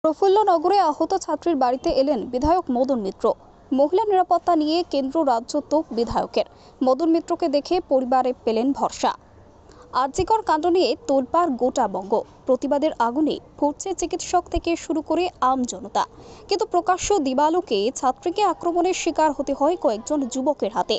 প্রফুল্লনগরে আহত ছাত্রীর বাড়িতে এলেন বিধায়ক মদন মিত্র। মহিলা নিরাপত্তা নিয়ে কেন্দ্র রাজ্য তোপ বিধায়কের। মদন মিত্রকে দেখে পরিবারে পেলেন ভরসা। আরজিকর কাণ্ড নিয়ে তোলপাড় গোটা বঙ্গ। প্রতিবাদের আগুনে ফুটছে চিকিৎসক থেকে শুরু করে আম জনতা। কিন্তু প্রকাশ্য দিবালোকে ছাত্রীকে আক্রমণের শিকার হতে হয় কয়েকজন যুবকের হাতে।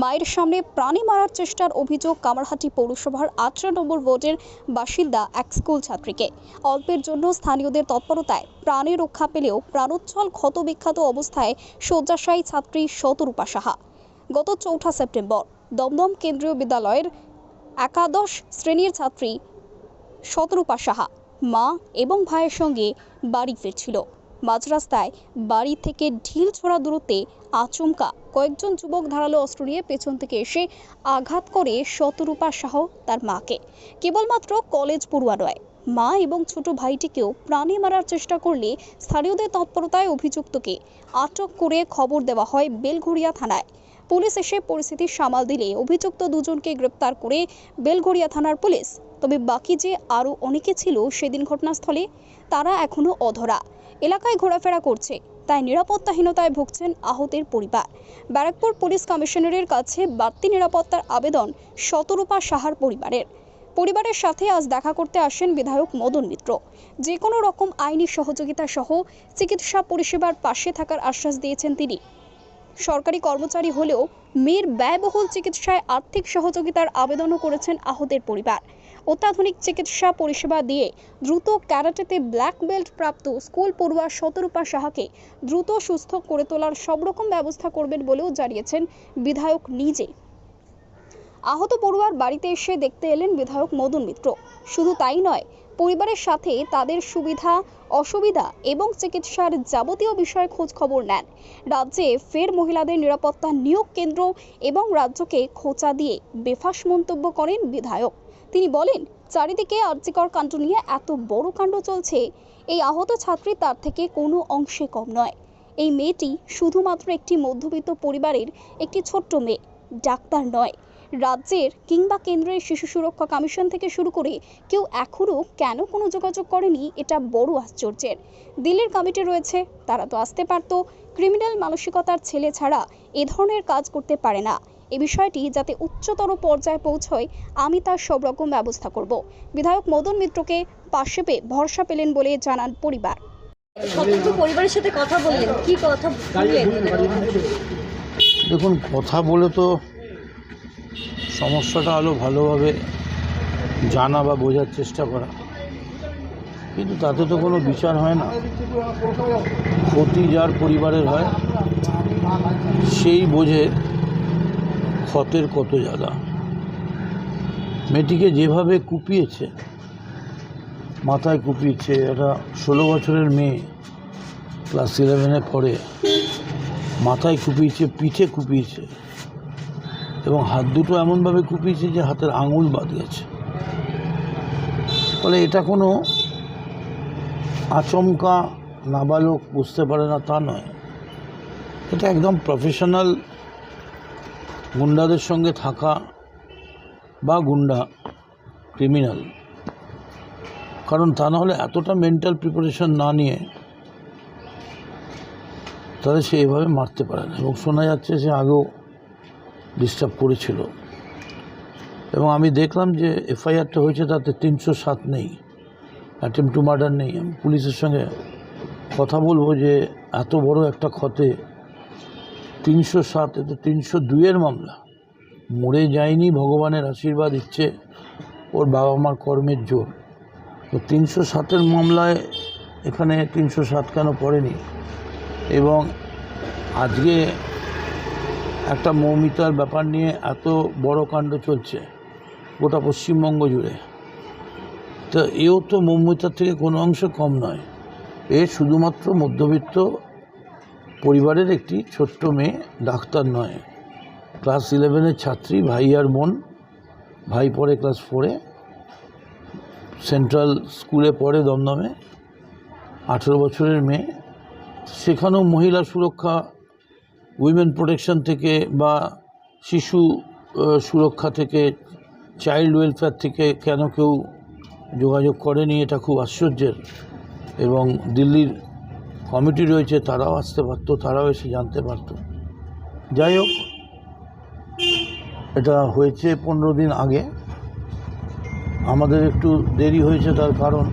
মায়ের সামনে প্রাণে মারার চেষ্টার অভিযোগ কামারহাটি পৌরসভার 18 নম্বর ওয়ার্ডের বাসিন্দা এক স্কুল ছাত্রীকে। অল্পের জন্য স্থানীয়দের তৎপরতায় প্রাণে রক্ষা পেলেও প্রাণোচ্ছল ক্ষতবিক্ষত অবস্থায় শয্যাশায়ী ছাত্রী শতরূপা সাহা। গত 4 সেপ্টেম্বর দমদম কেন্দ্রীয় বিদ্যালয়ের একাদশ শ্রেণীর ছাত্রী শতরূপা সাহা মা এবং ভাইয়ের সঙ্গে বাড়ি ফিরছিল। মাঝ রাস্তায় বাড়ি থেকে ঢিল ছোড়া দূরত্বে আচমকা কয়েকজন যুবক ধারালো অস্ত্র নিয়ে পেছন থেকে এসে আঘাত করে শতরূপা সাহা তার মাকে। কেবলমাত্র কলেজ পড়ুয়া নয়, মা এবং ছোট ভাইটিকেও প্রাণে মারার চেষ্টা করলে স্থানীয়দের তৎপরতায় অভিযুক্তকে আটক করে খবর দেওয়া হয় বেলঘরিয়া থানায়। পুলিশ এসে পরিস্থিতি সামাল দিলে অভিযুক্ত দুজনকে গ্রেপ্তার করে বেলঘরিয়া থানার পুলিশ। তবে বাকি যে আরও অনেকে ছিল সেদিন ঘটনাস্থলে, তারা এখনো অধরা। এলাকায় ঘোরাফেরা করছে, তাই নিরাপত্তাহীনতায় ভুগছেন আহতের পরিবার। ব্যারাকপুর পুলিশ কমিশনারের কাছে বাড়তি নিরাপত্তার আবেদন শতরূপা সাহার পরিবারের সাথে আজ দেখা করতে আসেন বিধায়ক মদন মিত্র। যে কোনো রকম আইনি সহযোগিতা সহ চিকিৎসা পরিষেবার পাশে থাকার আশ্বাস দিয়েছেন তিনি। সরকারি কর্মচারী হলেও মেয়ের ব্যয়বহুল চিকিৎসায় আর্থিক সহযোগিতার আবেদনও করেছেন আহতের পরিবার। অত্যাধুনিক চিকিৎসা পরিষেবা দিয়ে দ্রুত ক্যারাটেতে ব্ল্যাক বেল্ট প্রাপ্ত স্কুল পড়ুয়া শতরূপা সাহাকে দ্রুত সুস্থ করে তোলার সব রকম ব্যবস্থা করবেন বলেও জানিয়েছেন বিধায়ক নিজে। আহত পড়ুয়ার বাড়িতে এসে দেখতে এলেন বিধায়ক মদন মিত্র। শুধু তাই নয়, পরিবারের সাথে তাদের সুবিধা অসুবিধা এবং চিকিৎসার যাবতীয় বিষয়ে খোঁজ খবর নেন। রাজ্যে ফের মহিলাদের নিরাপত্তা নিয়োগ কেন্দ্র এবং রাজ্যকে খোঁচা দিয়ে বেফাঁস মন্তব্য করেন বিধায়ক। তিনি বলেন, চারিদিকে আরজিকর কাণ্ড নিয়ে এত বড় কাণ্ড চলছে, এই আহত ছাত্রী তার থেকে কোনো অংশে কম নয়। এই মেয়েটি শুধুমাত্র একটি মধ্যবিত্ত পরিবারের একটি ছোট্ট মেয়ে, ডাক্তার নয়। রাজ্যের কিংবা কেন্দ্রের শিশু সুরক্ষা কমিশন থেকে শুরু করে কেউ এখনও কেন কোনো যোগাযোগ করেনি, এটা বড় আশ্চর্যের। দিল্লির কমিটি রয়েছে, তারা তো আসতে পারত। ক্রিমিনাল মানসিকতার ছেলে ছাড়া এ ধরনের কাজ করতে পারে না। এই বিষয়টি যাতে উচ্চতর পর্যায়ে পৌঁছয়, আমি তার সব রকম ব্যবস্থা করব। বিধায়ক মদন মিত্রকে পাশে পেয়ে ভরসা পেলেন বলে জানান পরিবার। পরিবারের সাথে কথা বললেন, কি কথা বললেন? দেখুন, কথা বলে তো সমস্যাটা আরও ভালোভাবে জানা বা বোঝার চেষ্টা করা, কিন্তু তাতে তো কোনো বিচার হয় না। ক্ষতি যার পরিবারের হয় সেই বোঝে ক্ষতের কত জ্বালা। মেয়েটিকে যেভাবে কুপিয়েছে, মাথায় কুপিয়েছে, একটা 16 বছরের মেয়ে, ক্লাস 11-এ পড়ে, মাথায় কুপিয়েছে, পিঠে কুপিয়েছে এবং হাত দুটো এমনভাবে কুপিয়েছে যে হাতের আঙুল বাদ গেছে। ফলে এটা কোনো আচমকা নাবালক বুঝতে পারে না তা নয়, এটা একদম প্রফেশনাল গুন্ডাদের সঙ্গে থাকা বা গুন্ডা ক্রিমিনাল। কারণ তা নাহলে এতটা মেন্টাল প্রিপারেশন না নিয়ে তাহলে সে এভাবে মারতে পারে না। এবং শোনা যাচ্ছে সে আগেও ডিস্টার্ব করেছিল। এবং আমি দেখলাম যে এফআইআরটা হয়েছে, তাতে 307 নেই, অ্যাটেম্প্ট টু মার্ডার নেই। আমি পুলিশের সঙ্গে কথা বলবো যে এত বড় একটা ক্ষতে 307, এতে 302-এর মামলা। মরে যায়নি, ভগবানের আশীর্বাদ ইচ্ছে, ওর বাবা মার কর্মের জোর। তো 307-এর মামলায় এখানে 307 কেন পড়েনি? এবং আজকে একটা মৌমিতার ব্যাপার নিয়ে এত বড় কাণ্ড চলছে গোটা পশ্চিমবঙ্গ জুড়ে, তো এও তো মৌমিতার থেকে কোনো অংশ কম নয়। এ শুধুমাত্র মধ্যবিত্ত পরিবারের একটি ছোট্ট মেয়ে, ডাক্তার নয়, ক্লাস 11-এর ছাত্রী, ভাই আর বোন। ভাই পড়ে ক্লাস 4-এ, সেন্ট্রাল স্কুলে পড়ে দমদমে, 18 বছরের মেয়ে। সেখানেও মহিলা সুরক্ষা, উইমেন প্রোটেকশন থেকে বা শিশু সুরক্ষা থেকে, চাইল্ড ওয়েলফেয়ার থেকে কেন কেউ যোগাযোগ করেনি, এটা খুব আশ্চর্যের। এবং দিল্লির কমিটি রয়েছে, তারাও আসতে পারতো, তারাও এসে জানতে পারতো। যাই হোক, এটা হয়েছে 15 দিন আগে। আমাদের একটু দেরি হয়েছে, তার কারণ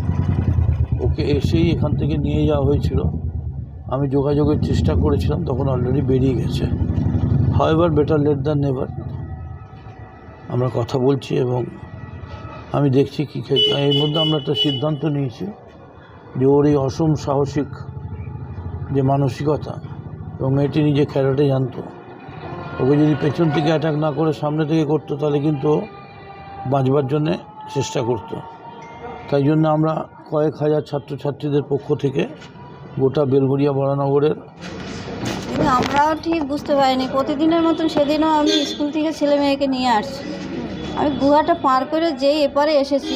ওকে এসেই এখান থেকে নিয়ে যাওয়া হয়েছিল। আমি যোগাযোগের চেষ্টা করেছিলাম, তখন অলরেডি বেরিয়ে গেছে। However better late than never. আমরা কথা বলছি এবং আমি দেখছি কী খেয়ে। এর মধ্যে আমরা একটা সিদ্ধান্ত নিয়েছি যে ওর এই অসম সাহসিক যে মানসিকতা, এবং মেয়েটি নিজে ক্যারাটে জানতো, ওকে যদি পেছন থেকে অ্যাটাক না করে সামনে থেকে করতো তাহলে কিন্তু ও বাঁচবার জন্যে চেষ্টা করতো। তাই জন্য আমরা কয়েক হাজার ছাত্রছাত্রীদের পক্ষ থেকে গোটা বেলঘরিয়া বরানগরের আমরাও ঠিক বুঝতে পারিনি। প্রতিদিনের মতন সেদিনও আমি স্কুল থেকে ছেলে মেয়েকে নিয়ে আসছি। আমি গুহাটা পার করে যেই এপারে এসেছি,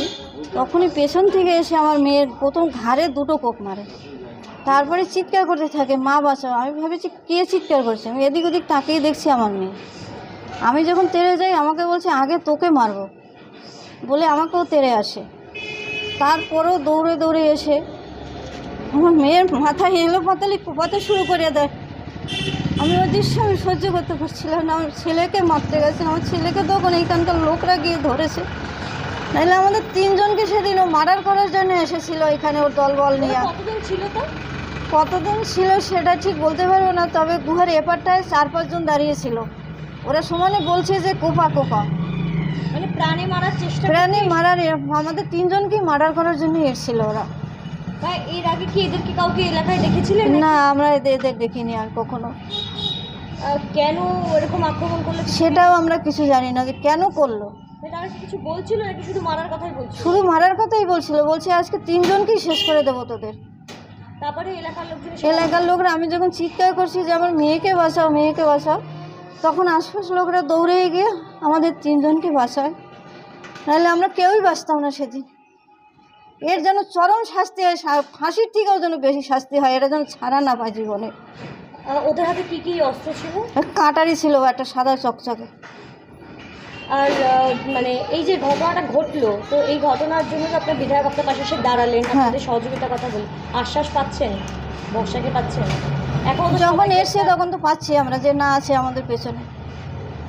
তখনই পেছন থেকে এসে আমার মেয়ের প্রথম ঘাড়ে 2টো কোপ মারে। তারপরে চিৎকার করতে থাকে, মা বাঁচাও। আমি ভেবেছি কে চিৎকার করছে। আমি এদিক ওদিক তাকিয়ে দেখছি আমার মেয়ে। আমি যখন তেড়ে যাই আমাকে বলছে আগে তোকে মারবো বলে আমাকেও তেড়ে আসে। তারপরেও দৌড়ে দৌড়ে এসে আমার মেয়ের মাথায় এলো পাতালি কোপাতে শুরু করে দেয়। আমি ওই দৃশ্য আমি সহ্য করতে পারছিলাম না। আমার ছেলেকে মারতে গেছে, আমার ছেলেকে তখন এইখানকার লোকরা গিয়ে ধরেছে। নাহলে আমাদের 3জনকে সেদিন ও মার্ডার করার জন্য এসেছিল এখানে ওর দলবল নিয়ে। কতদিন ছিল তো? কতদিন ছিল সেটা ঠিক বলতে পারবো না, তবে গুহার এপারটায় 4-5 জন দাঁড়িয়েছিল। ওরা সমানে বলছে যে কোপা কোপা, মানে প্রাণে মারার চেষ্টা। প্রাণী মারার আমাদের 3জনকেই মার্ডার করার জন্য এসেছিল ওরা। তাই এর আগে কি এদেরকে কাউকে এলাকায় দেখেছিলেন? না, আমরা এদের দেখিনি আর কখনো। কেন এরকম আক্রমণ করলো সেটাও আমরা কিছু জানি না যে কেন করলো। তারা কি কিছু বলছিল নাকি শুধু মারার কথাই বলছিল? শুধু মারার কথাই বলছিল, বলছে আজকে 3জনকেই শেষ করে দেবো তোদের। তারপরে এলাকার লোকজন এলাকার লোকরা, আমি যখন চিৎকার করছি যে আমার মেয়েকে বাঁচাও মেয়েকে বাঁচাও, তখন আশপাশ লোকরা দৌড়ে গিয়ে আমাদের 3জনকে বাঁচায়। নাহলে আমরা কেউই বাঁচতাম না সেদিন। এর যেন চরম শাস্তি হয়, ফাঁসির থেকেও যেন বেশি শাস্তি হয়, এটা যেন ছাড়া না পায় জীবনে। ওদের হাতে কি কি অস্ত্র ছিল? কাঁটারি ছিল একটা সাদা চকচকে। আর মানে এই যে ঘটনাটা ঘটলো, তো এই ঘটনার জন্য তো আপনার বিধায়ক আপনার পাশে এসে দাঁড়ালেন, আপনাদের সহযোগিতার কথা বলি, আশ্বাস পাচ্ছেন, ভরসাকে পাচ্ছেন? এখন যখন এসছে তখন তো পাচ্ছি আমরা যে না আছে আমাদের পেছনে।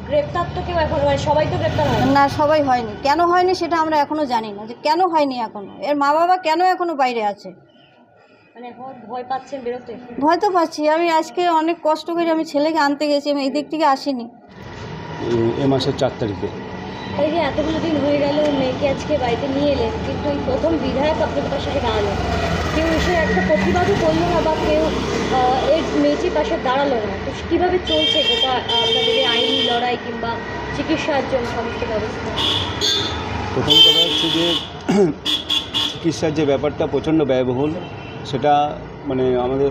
গ্রেপ্তার তো কেউ এখন হয়, সবাই তো গ্রেপ্তার হয় না, সবাই হয়নি। কেন হয়নি সেটা আমরা এখনো জানি না, যে কেন হয়নি এখনো। এর মা বাবা কেন এখনো বাইরে আছে, মানে এখন ভয় পাচ্ছেন বেরোতে? ভয় তো পাচ্ছি। আমি আজকে অনেক কষ্ট করে আমি ছেলেকে আনতে গেছি, আমি এই দিক থেকে আসিনি। এই মাসের 4 তারিখে। এই যে এতগুলো দিন হয়ে গেল মেয়েকে আজকে বাড়িতে নিয়ে এলেন, কিন্তু এই প্রথম বিধায়ক আপনাদের পাশে দাঁড়ালেন, কেউ এসে একটা প্রতিবাদও করলো না বা কেউ এই মেয়েটির পাশে দাঁড়ালো না। তো কীভাবে চলছে গোটা আপনাদের এই আইনি লড়াই কিংবা চিকিৎসার জন্য সমস্ত ব্যবস্থা? প্রথম কথা হচ্ছে যে চিকিৎসার যে ব্যাপারটা প্রচণ্ড ব্যয়বহুল, সেটা মানে আমাদের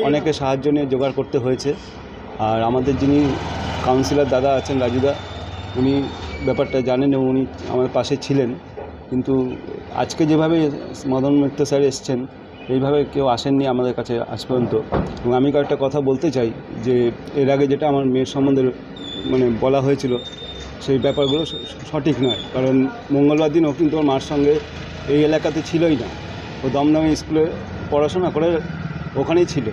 অনেকে সাহায্য নিয়ে জোগাড় করতে হয়েছে। আর আমাদের যিনি কাউন্সিলর দাদা আছেন, রাজুদা, উনি ব্যাপারটা জানেন এবং উনি আমার পাশে ছিলেন। কিন্তু আজকে যেভাবে মদন মিত্র স্যার এসছেন, এইভাবে কেউ আসেননি আমাদের কাছে আজ পর্যন্ত। এবং আমি কয়েকটা কথা বলতে চাই যে এর আগে যেটা আমার মেয়ের সম্বন্ধে মানে বলা হয়েছিল, সেই ব্যাপারগুলো সঠিক নয়। কারণ মঙ্গলবার দিন ও কিন্তু ওর মার সঙ্গে এই এলাকাতে ছিলই না। ও দমদমে স্কুলে পড়াশোনা করে ওখানেই ছিল,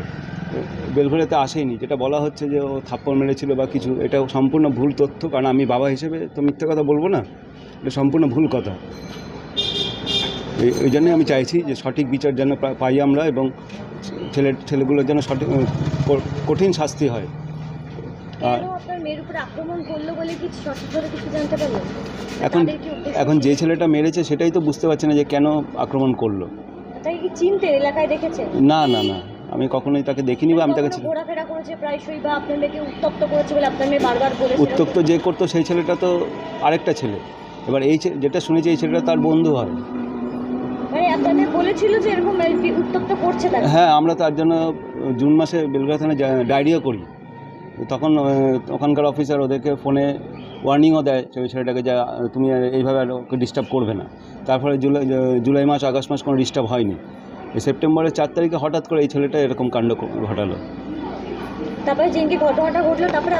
বেলঘরিয়াতে আসেনি। যেটা বলা হচ্ছে যে ও থাপ্পড় মেরেছিল বা কিছু, এটা সম্পূর্ণ ভুল তথ্য। কারণ আমি বাবা হিসেবে তো মিথ্যে কথা বলবো না, এটা সম্পূর্ণ ভুল কথা। এই জন্যই আমি চাইছি যে সঠিক বিচার যেন পাই আমরা, এবং ছেলেগুলোর যেন সঠিক কঠিন শাস্তি হয়। আর আপনার মেয়ের উপরে আক্রমণ করলো বলে কি সঠিকভাবে কিছু জানতে পারলেন? এখন যে ছেলেটা মেরেছে সেটাই তো বুঝতে পারছে না যে কেন আক্রমণ করলো। তাই কি চিনতে এলাকায় দেখেছে? না না না, আমি কখনোই তাকে দেখিনি বা আমি তাকে ঘোরাফেরা করেছে প্রায়শই, বা আপনার মেয়েকে উত্তপ্ত করেছে বলে আপনার মেয়ে বারবার বলেছে? উত্তপ্ত যে করতো সেই ছেলেটা তো আরেকটা ছেলে। এবার এই যেটা শুনেছি এই ছেলেটা তার বন্ধু হয়। মানে আপনার মেয়ে বলেছিল যে এরকম উত্তপ্ত করছে তাকে? হ্যাঁ, আমরা তার জন্য জুন মাসে বেলঘরিয়া থানায় ডায়েরিও করি। তখন ওখানকার অফিসার ওদেরকে ফোনে ওয়ার্নিংও দেয় ওই ছেলেটাকে, যে তুমি এইভাবে আর ওকে ডিস্টার্ব করবে না। তারপরে জুলাই মাস আগস্ট মাস কোনো ডিস্টার্ব হয়নি। এই সেপ্টেম্বরের 4 তারিখে হঠাৎ করে এই ছেলেটা এরকম কাণ্ড ঘটালো। তারপরে যেদিনকে ঘটনাটা ঘটলো তারপরে